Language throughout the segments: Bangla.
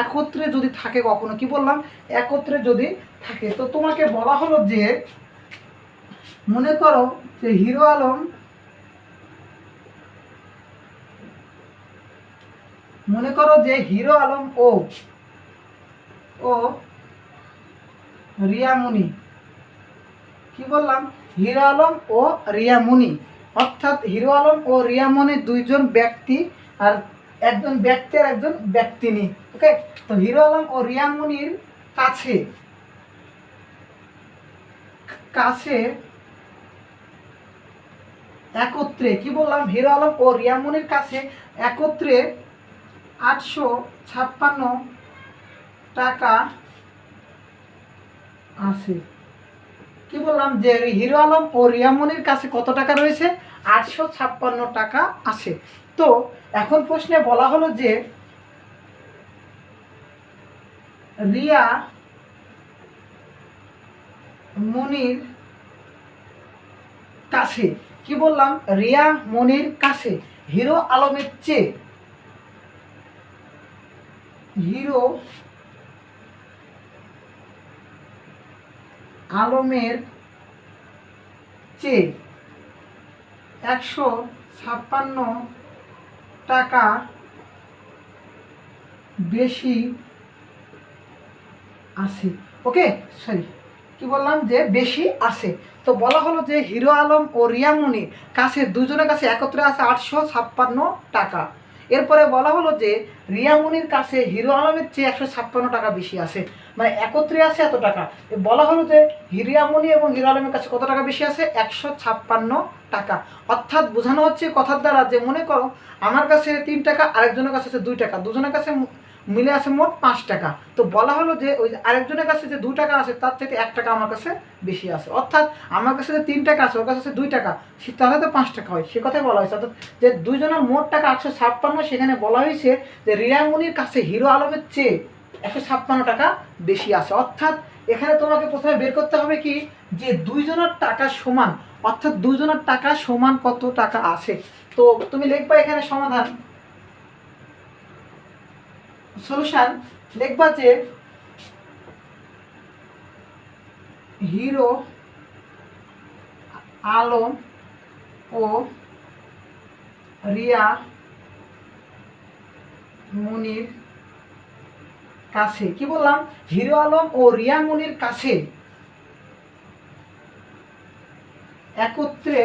একত্রে যদি থাকে কখনো, কি বললাম, একত্রে যদি থাকে। তো তোমাকে বলা হলো যে মনে করো যে হিরো আলম, মনে করো যে হিরো আলম ও ও রিয়ামণি, কি বললাম, হিরো আলম ও রিয়ামণি, অর্থাৎ হিরো আলম ও রিয়ামণি দুইজন ব্যক্তি, আর একজন ব্যক্তি আর একজন ব্যক্তিনী। ওকে, তো হিরো আলম ও রিয়ামণির কাছে কাছে একত্রে, কি বললাম, হিরো আলম ও রিয়ামণির কাছে একত্রে 856 টাকা আছে। কি বললাম যে হিরো আলম ও রিয়ামণির কাছে কত টাকা রয়েছে? 856 টাকা আছে। তো এখন প্রশ্নে বলা হলো যে রিয়া মনির কাছে, কি বললাম, রিয়া মনির কাছে হিরো আলমের চেয়ে, হিরো আলমের চেয়ে 156 টাকা বেশি আছে। ওকে, সরি, কি বললাম, যে বেশি আছে। তো বলা হলো যে হিরো আলম ও রিয়ামণির কাছে দুজনের কাছে একত্রে আছে 856 টাকা। এরপরে বলা হলো যে রিয়ামণির কাছে হিরো আলমের চেয়ে 156 টাকা বেশি আছে, মানে একত্রে আছে এত টাকা। বলা হলো যে রিয়ামণি এবং হিরো আলমের কাছে কত টাকা বেশি আছে? 156 টাকা। অর্থাৎ বোঝানো হচ্ছে কথার দ্বারা যে মনে করো আমার কাছে 3 টাকা, আরেকজনের কাছে আছে 2 টাকা, দুজনের কাছে মিলে আছে মোট 5 টাকা। তো বলা হলো যে ওই আরেকজনের কাছে যে 2 টাকা আছে তার থেকে 1 টাকা আমার কাছে বেশি আছে। অর্থাৎ আমার কাছে যে 3 টাকা আছে ওর কাছে আছে 2 টাকা, তাহলে তো 5 টাকা হয়, সে কথাই বলা হয়েছে। অর্থাৎ যে দুইজনের মোট টাকা 856, সেখানে বলা হয়েছে যে রিয়ামণির কাছে হিরো আলমের চেয়ে 156 টাকা বেশি আছে। অর্থাৎ এখানে তোমাকে প্রথমে বের করতে হবে কি, যে দুইজনের টাকা সমান, অর্থাৎ দুইজনের টাকা সমান কত টাকা আছে। তো তুমি লিখবা এখানে সমাধান, সলিউশন লিখবা যে হিরো আলম ও রিয়া মনির কাছে, কি বললাম, হিরো আলম ও রিয়া মনির কাছে একত্রে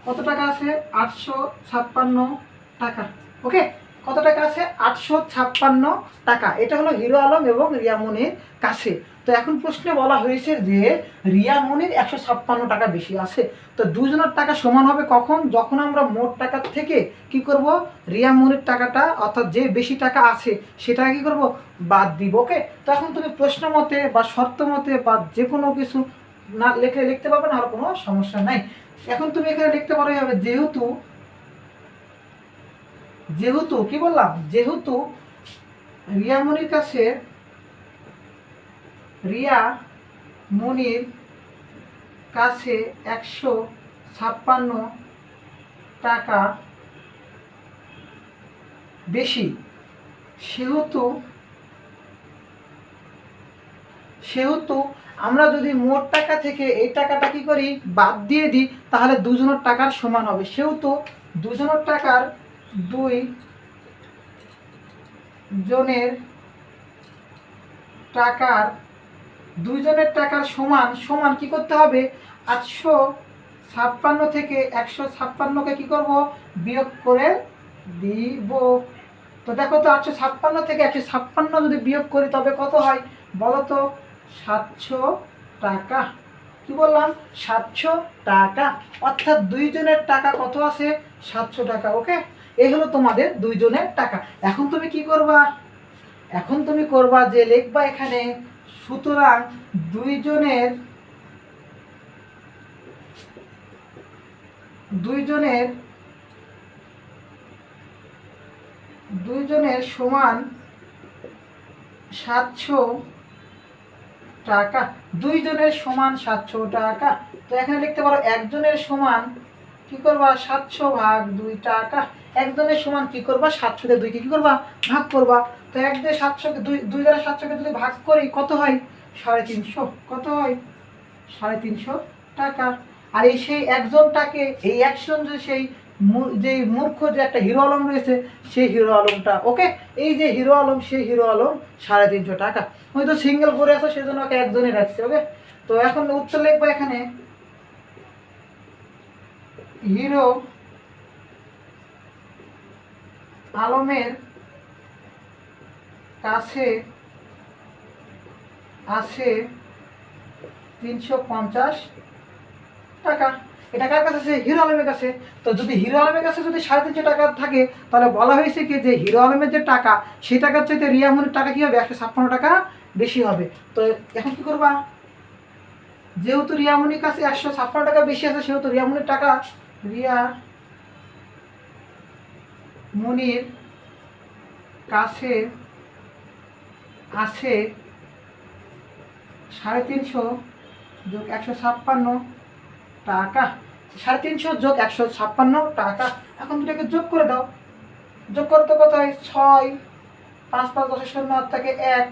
কত টাকা আছে? 856 টাকা। ওকে, কত টাকা আছে? 856 টাকা। এটা হলো হিরো আলম এবং রিয়ামণির কাছে। তো এখন প্রশ্নে বলা হয়েছে যে রিয়ামণির 156 টাকা বেশি আছে। তো দুজনের টাকা সমান হবে কখন? যখন আমরা মোট টাকার থেকে কি করব, রিয়ামণির টাকাটা, অর্থাৎ যে বেশি টাকা আছে সেটা কি করব, বাদ দিব। ওকে, তো এখন তুমি প্রশ্ন মতে বা শর্ত মতে বা যে কোনো কিছু না লিখতে পারবে না, আর কোনো সমস্যা নাই। এখন তুমি এখানে লিখতে পারো হবে যেহেতু, কি বললাম, যেহেতু রিয়ামণির কাছে, রিয়া মনির কাছে 156 টাকা বেশি, সেহেতু আমরা যদি মোট টাকা থেকে এই টাকাটা কি করি, বাদ দিয়ে দিই, তাহলে দুজনের টাকার সমান হবে। সেহেতু দুজনের টাকার, দুই জনের টাকার সমান সমান কি করতে হবে, 856 থেকে 156কে কি করব, বিয়োগ করে দিব। তো দেখো তো 856 থেকে 156 যদি বিয়োগ করি তবে কত হয় বলো তো? 700 টাকা। কি বললাম? 700 টাকা। অর্থাৎ দুইজনের টাকা কত আছে? 700 টাকা। ওকে, এই হলো তোমাদের দুইজনের টাকা। এখন তুমি কি করবা? এখন তুমি করবা যে লিখবা এখানে, সুতরাং দুইজনের সমান 700 টাকা। দুইজনের সমান 700 টাকা। তো এখানে লিখতে পারো একজনের সমান কি করবা, 700 ভাগ 2 টাকা। একজনের সমান কি করবা, 700 দিয়ে 2কে কি করবা, ভাগ করবা। তো এক দিয়ে 700কে দুই দ্বারা 700কে যদি ভাগ করি কত হয় 350, কত হয় 350 টাকা। আর এই সেই একজনটাকে এই একজন যে সেই যে মূর্খ যে একটা হিরো আলম রয়েছে সেই হিরো আলমটা, ওকে, এই যে হিরো আলম সেই হিরো আলম 350 টাকা। হয়তো সিঙ্গেল করে আছে সেজন্য ওকে একজনই রাখছে, ওকে। তো এখন উত্তর লিখবো এখানে হিরো আলমের কাছে আছে 350 টাকা। এটা কার কাছে আছে? হিরো আলমের কাছে। তো যদি হিরো আলমের কাছে যদি 350 টাকা থাকে তাহলে বলা হয়েছে কি যে হিরো আলমের যে টাকা সেই টাকার চাইতে রিয়ামনির টাকা কি হবে 156 টাকা বেশি হবে। তো এখন কি করবা, যেহেতু রিয়ামনির কাছে 156 টাকা বেশি আছে সেহেতু রিয়ামনির টাকা রিয়ামনির কাছে আছে 350 যোগ 156 টাকা। 350 যোগ 156 টাকা। এখন দুটাকে যোগ করে দাও, যোগ করতে কত হয় 6, 5 5 10 0 8 থেকে 1,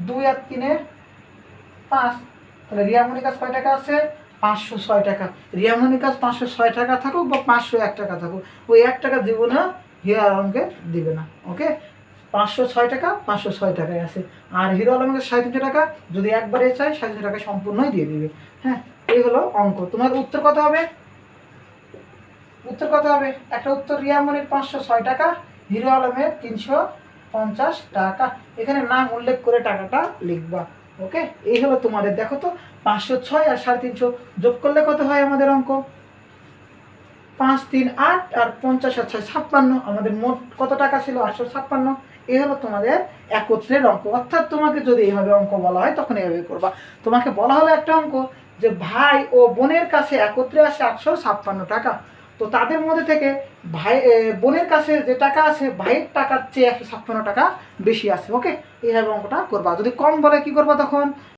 2 আর 3 5। তাহলে রিয়ামনির কাছে কয় টাকা আছে 506 টাকা। রিয়ামনির কাছে 506 টাকা থাকুক বা 501 টাকা থাকুক, ওই 1 টাকা দিব না, হিরো আলমকে দিবে না, ওকে। 506 টাকা 506 টাকায় আছে। আর হিরো আলমের কাছে 350 টাকা, যদি একবারে চাই 350 টাকা সম্পূর্ণই দিয়ে দিবে। হ্যাঁ, এই হলো অঙ্ক। তোমার উত্তর কত হবে? উত্তর কত হবে? একটা উত্তর রিয়ামনির 506 টাকা, হিরো আলমের 350 টাকা। এখানে নাম উল্লেখ করে টাকাটা লিখবা, ওকে। এই হলো তোমাদের, দেখো তো 506 আর 350 যোগ করলে কত হয় আমাদের অঙ্ক? 5 3 8 আর 50 আর 6 56। আমাদের মোট কত টাকা ছিল 856। এই হলো তোমাদের একত্রের অঙ্ক। অর্থাৎ তোমাকে যদি এইভাবে অঙ্ক বলা হয় তখন এইভাবে করবা। তোমাকে বলা হলো একটা অঙ্ক যে ভাই ও বোনের কাছে একত্রে আসে 856 টাকা। তো তাদের মধ্যে থেকে বোনের কাছে যে টাকা আছে ভাইয়ের টাকার চেয়ে 156 টাকা বেশি আছে, ওকে। এইভাবে অঙ্কটা করবা। যদি কম বলে কি করবা তখন?